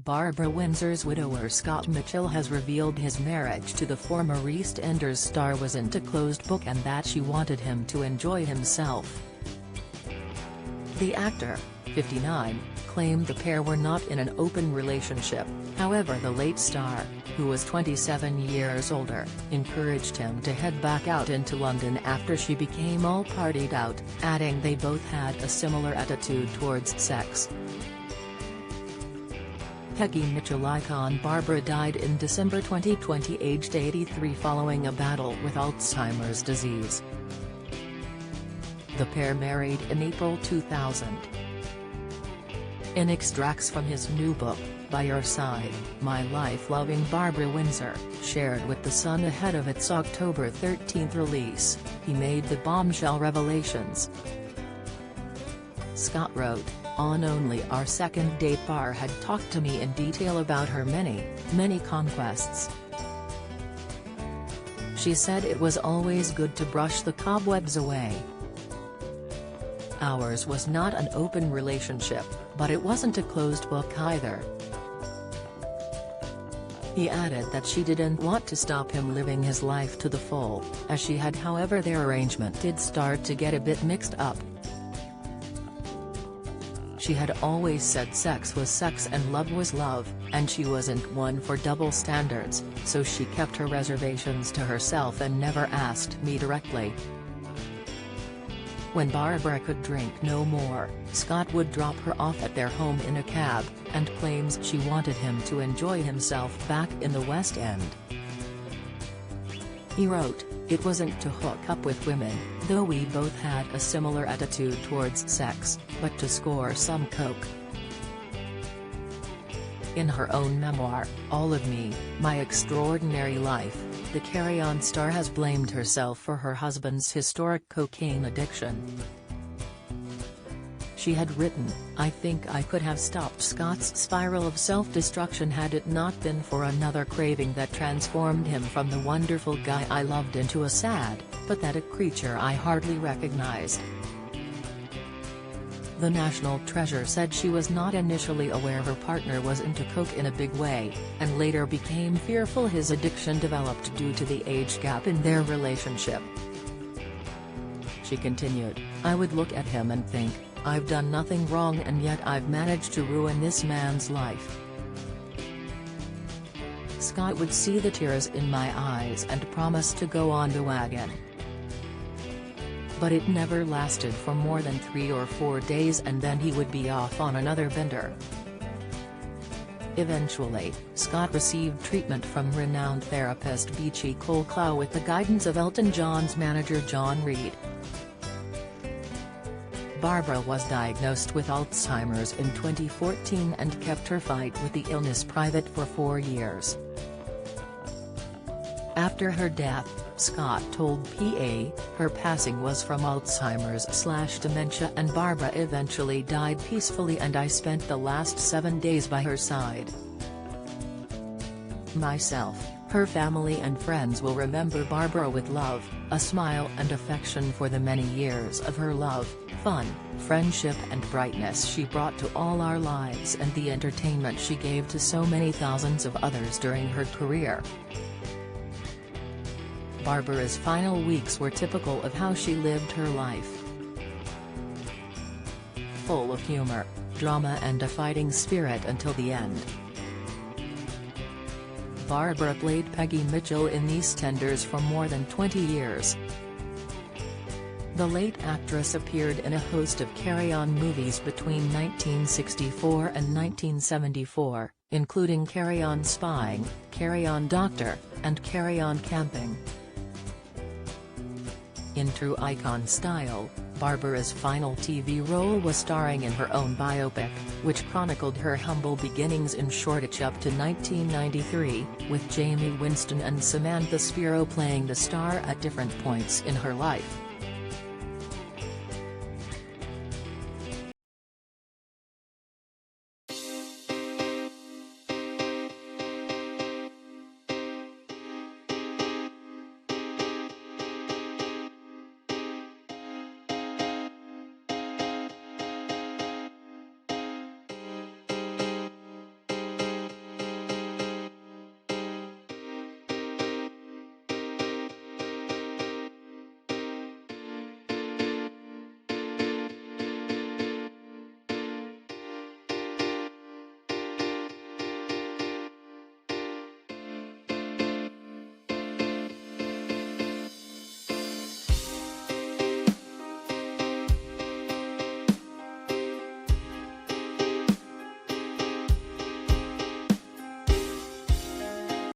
Barbara Windsor's widower Scott Mitchell has revealed his marriage to the former EastEnders star wasn't a closed book and that she wanted him to enjoy himself. The actor, 59, claimed the pair were not in an open relationship. However, the late star, who was 27 years older, encouraged him to head back out into London after she became all partied out, adding they both had a similar attitude towards sex. Peggy Mitchell icon Barbara died in December 2020 aged 83 following a battle with Alzheimer's disease. The pair married in April 2000. In extracts from his new book, By Your Side, My Life Loving Barbara Windsor, shared with The Sun ahead of its October 13 release, he made the bombshell revelations. Scott wrote, "On only our second date Bar had talked to me in detail about her many conquests. She said it was always good to brush the cobwebs away. Ours was not an open relationship, but it wasn't a closed book either." He added that she didn't want to stop him living his life to the full, as she had. However, their arrangement did start to get a bit mixed up. She had always said sex was sex and love was love, and she wasn't one for double standards, so she kept her reservations to herself and never asked me directly. When Barbara could drink no more, Scott would drop her off at their home in a cab, and claims she wanted him to enjoy himself back in the West End. He wrote, "It wasn't to hook up with women, though we both had a similar attitude towards sex, but to score some coke." In her own memoir, All of Me, My Extraordinary Life, the Carry On star has blamed herself for her husband's historic cocaine addiction. She had written, "I think I could have stopped Scott's spiral of self-destruction had it not been for another craving that transformed him from the wonderful guy I loved into a sad, pathetic creature I hardly recognized." The national treasure said she was not initially aware her partner was into coke in a big way, and later became fearful his addiction developed due to the age gap in their relationship. She continued, "I would look at him and think, I've done nothing wrong and yet I've managed to ruin this man's life." Scott would see the tears in my eyes and promise to go on the wagon. But it never lasted for more than 3 or 4 days and then he would be off on another bender. Eventually, Scott received treatment from renowned therapist Beachy Cole-Clough with the guidance of Elton John's manager John Reid. Barbara was diagnosed with Alzheimer's in 2014 and kept her fight with the illness private for 4 years. After her death, Scott told PA, her passing was from Alzheimer's/dementia and Barbara eventually died peacefully and I spent the last 7 days by her side. Myself, her family and friends will remember Barbara with love, a smile and affection for the many years of her love, fun, friendship and brightness she brought to all our lives and the entertainment she gave to so many thousands of others during her career. Barbara's final weeks were typical of how she lived her life. Full of humor, drama and a fighting spirit until the end. Barbara played Peggy Mitchell in EastEnders for more than 20 years. The late actress appeared in a host of Carry On movies between 1964 and 1974, including Carry On Spying, Carry On Doctor, and Carry On Camping. In true icon style, Barbara's final TV role was starring in her own biopic, which chronicled her humble beginnings in Shoreditch up to 1993, with Jamie Winston and Samantha Spiro playing the star at different points in her life.